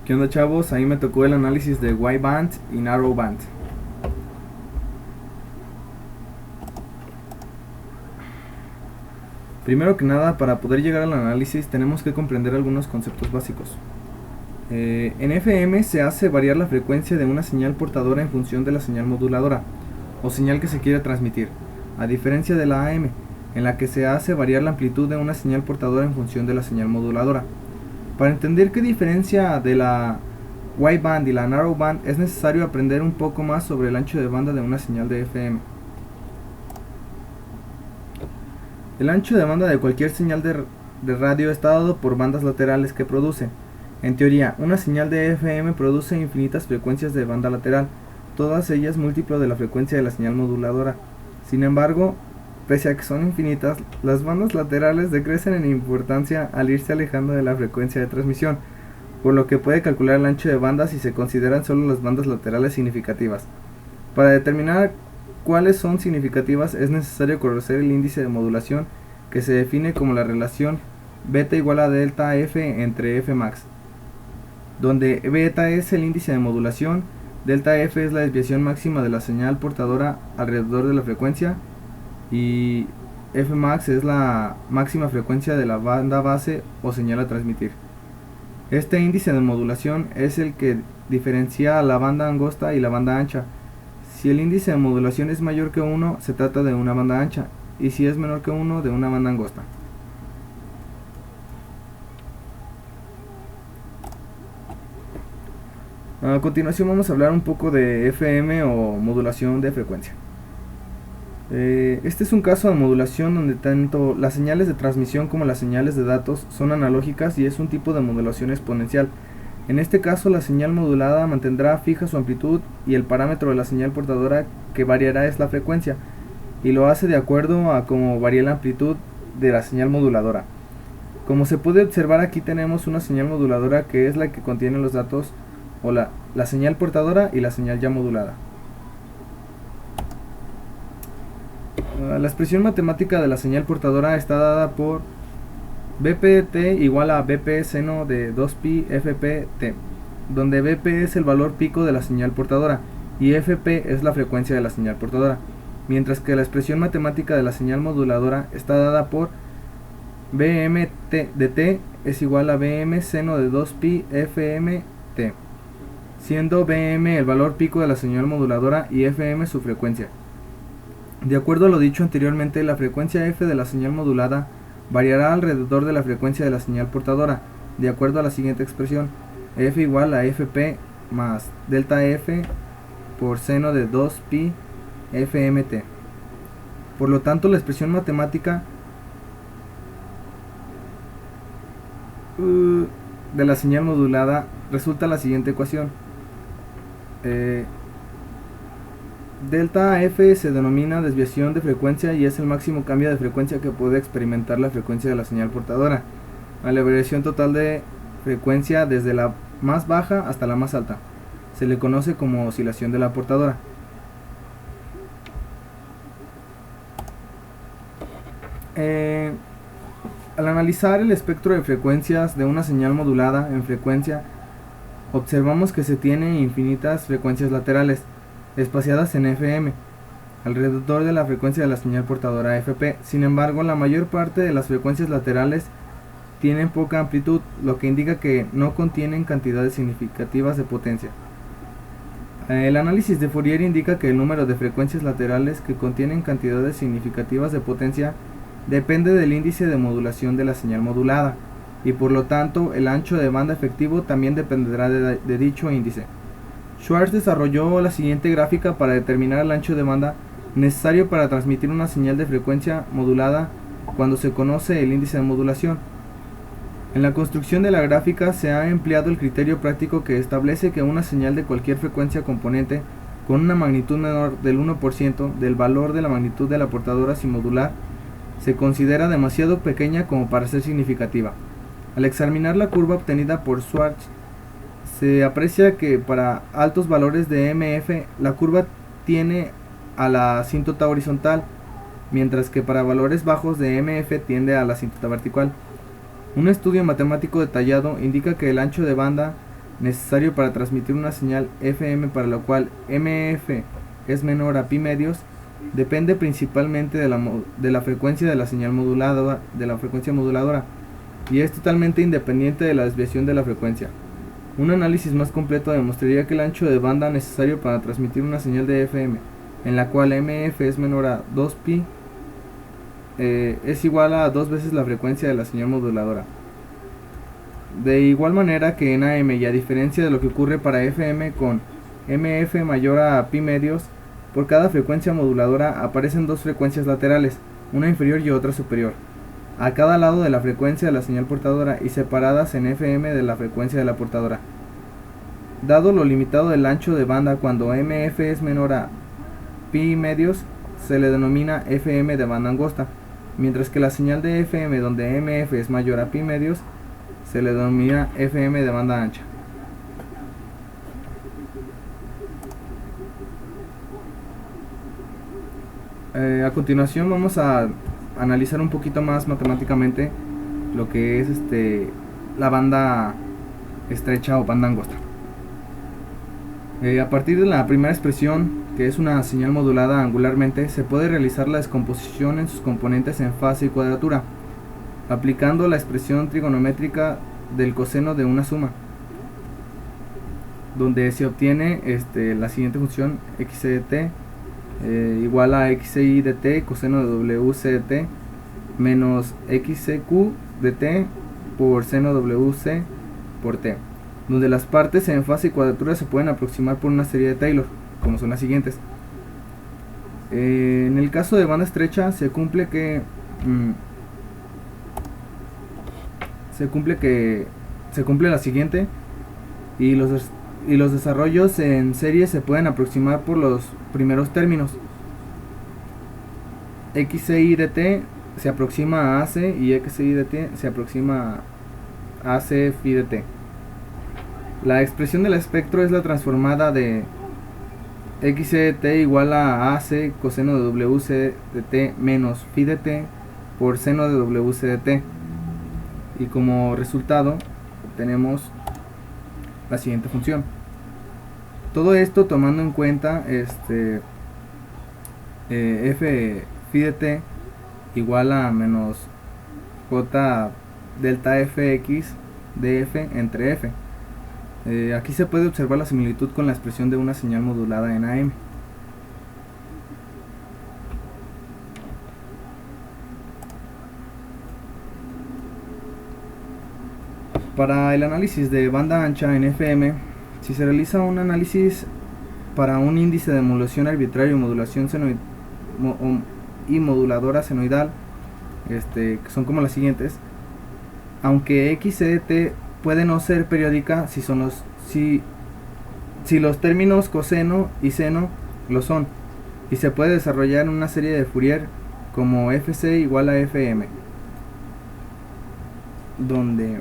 ¿Qué onda, chavos? Ahí me tocó el análisis de wideband y narrowband. Primero que nada, para poder llegar al análisis tenemos que comprender algunos conceptos básicos. En FM se hace variar la frecuencia de una señal portadora en función de la señal moduladora o señal que se quiere transmitir, a diferencia de la AM, en la que se hace variar la amplitud de una señal portadora en función de la señal moduladora. Para entender qué diferencia de la wideband y la narrowband es necesario aprender un poco más sobre el ancho de banda de una señal de FM. El ancho de banda de cualquier señal de radio está dado por bandas laterales que produce. En teoría, una señal de FM produce infinitas frecuencias de banda lateral, todas ellas múltiplo de la frecuencia de la señal moduladora. Sin embargo, pese a que son infinitas, las bandas laterales decrecen en importancia al irse alejando de la frecuencia de transmisión, por lo que puede calcular el ancho de banda si se consideran solo las bandas laterales significativas. Para determinar cuáles son significativas es necesario conocer el índice de modulación, que se define como la relación beta igual a delta F entre F max, donde beta es el índice de modulación, delta F es la desviación máxima de la señal portadora alrededor de la frecuencia y F max es la máxima frecuencia de la banda base o señal a transmitir. Este índice de modulación es el que diferencia a la banda angosta y la banda ancha. Si el índice de modulación es mayor que 1, se trata de una banda ancha, y si es menor que 1, de una banda angosta. A continuación vamos a hablar un poco de FM o modulación de frecuencia. Este es un caso de modulación donde tanto las señales de transmisión como las señales de datos son analógicas y es un tipo de modulación exponencial. En este caso, la señal modulada mantendrá fija su amplitud y el parámetro de la señal portadora que variará es la frecuencia, y lo hace de acuerdo a cómo varía la amplitud de la señal moduladora. Como se puede observar, aquí tenemos una señal moduladora que es la que contiene los datos o la señal portadora y la señal ya modulada. La expresión matemática de la señal portadora está dada por BPT igual a BP seno de 2pi FPT, donde BP es el valor pico de la señal portadora y FP es la frecuencia de la señal portadora, mientras que la expresión matemática de la señal moduladora está dada por BMT de T es igual a BM seno de 2pi FMT, siendo BM el valor pico de la señal moduladora y FM su frecuencia. De acuerdo a lo dicho anteriormente, la frecuencia F de la señal modulada variará alrededor de la frecuencia de la señal portadora, de acuerdo a la siguiente expresión: F igual a FP más delta F por seno de 2pi FMT. Por lo tanto, la expresión matemática de la señal modulada resulta la siguiente ecuación. Delta F se denomina desviación de frecuencia y es el máximo cambio de frecuencia que puede experimentar la frecuencia de la señal portadora, a la variación total de frecuencia desde la más baja hasta la más alta. Se le conoce como oscilación de la portadora. Al analizar el espectro de frecuencias de una señal modulada en frecuencia, observamos que se tienen infinitas frecuencias laterales, espaciadas en FM, alrededor de la frecuencia de la señal portadora FP. Sin embargo, la mayor parte de las frecuencias laterales tienen poca amplitud, lo que indica que no contienen cantidades significativas de potencia. El análisis de Fourier indica que el número de frecuencias laterales que contienen cantidades significativas de potencia depende del índice de modulación de la señal modulada, y por lo tanto el ancho de banda efectivo también dependerá de dicho índice. Schwartz desarrolló la siguiente gráfica para determinar el ancho de banda necesario para transmitir una señal de frecuencia modulada cuando se conoce el índice de modulación. En la construcción de la gráfica se ha empleado el criterio práctico que establece que una señal de cualquier frecuencia componente con una magnitud menor del 1% del valor de la magnitud de la portadora sin modular se considera demasiado pequeña como para ser significativa. Al examinar la curva obtenida por Schwartz, se aprecia que para altos valores de MF la curva tiene a la asíntota horizontal, mientras que para valores bajos de MF tiende a la asíntota vertical. Un estudio matemático detallado indica que el ancho de banda necesario para transmitir una señal FM para la cual MF es menor a pi medios depende principalmente de la frecuencia de la señal moduladora, y es totalmente independiente de la desviación de la frecuencia. Un análisis más completo demostraría que el ancho de banda necesario para transmitir una señal de FM en la cual MF es menor a 2pi es igual a 2 veces la frecuencia de la señal moduladora. De igual manera que en AM, y a diferencia de lo que ocurre para FM con MF mayor a pi medios, por cada frecuencia moduladora aparecen dos frecuencias laterales, una inferior y otra superior, a cada lado de la frecuencia de la señal portadora y separadas en FM de la frecuencia de la portadora. Dado lo limitado del ancho de banda cuando MF es menor a pi medios, se le denomina FM de banda angosta, mientras que la señal de FM donde MF es mayor a pi medios se le denomina FM de banda ancha. A continuación vamos a analizar un poquito más matemáticamente lo que es la banda estrecha o banda angosta. A partir de la primera expresión, que es una señal modulada angularmente, se puede realizar la descomposición en sus componentes en fase y cuadratura, aplicando la expresión trigonométrica del coseno de una suma, donde se obtiene la siguiente función x de t igual a xi de t coseno de wc de t menos xq de t por seno wc por t, donde las partes en fase y cuadratura se pueden aproximar por una serie de Taylor, como son las siguientes. En el caso de banda estrecha se cumple la siguiente, y los desarrollos en serie se pueden aproximar por los primeros términos. xi de t se aproxima a AC y xi de t se aproxima a AC phi de t. La expresión del espectro es la transformada de x de t igual a AC coseno de wc de t menos phi de t por seno de wc de t, y como resultado tenemos la siguiente función. Todo esto tomando en cuenta f phi de t igual a menos j delta fx de f entre f. Aquí se puede observar la similitud con la expresión de una señal modulada en AM. Para el análisis de banda ancha en FM, si se realiza un análisis para un índice de modulación arbitrario y moduladora senoidal, que son como las siguientes. Aunque x de t puede no ser periódica si los términos coseno y seno lo son, y se puede desarrollar una serie de Fourier como fc igual a fm, donde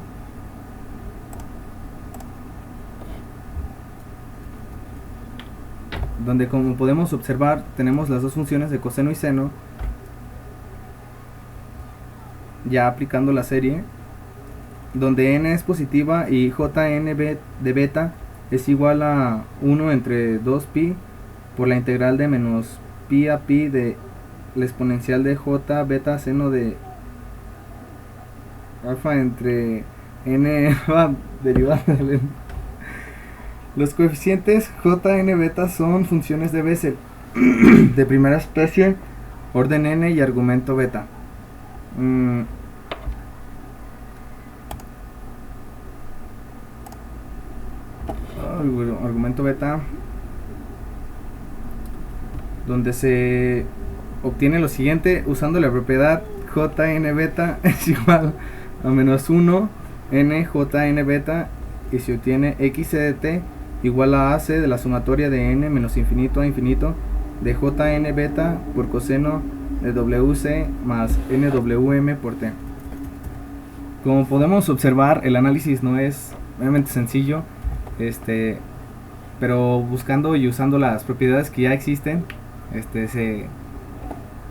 como podemos observar tenemos las dos funciones de coseno y seno ya aplicando la serie, donde n es positiva y jn de beta es igual a 1 entre 2pi por la integral de menos pi a pi de la exponencial de j beta seno de alfa entre n derivada del n. Los coeficientes jn beta son funciones de Bessel de primera especie, orden n y argumento beta. Argumento beta, donde se obtiene lo siguiente usando la propiedad jn beta es igual a menos 1 n jn beta, y se obtiene x de t igual a AC de la sumatoria de n menos infinito a infinito de jn beta por coseno de wc más nwm por t. Como podemos observar, el análisis no es realmente sencillo, pero buscando y usando las propiedades que ya existen, se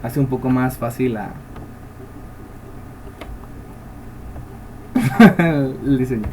hace un poco más fácil el diseño.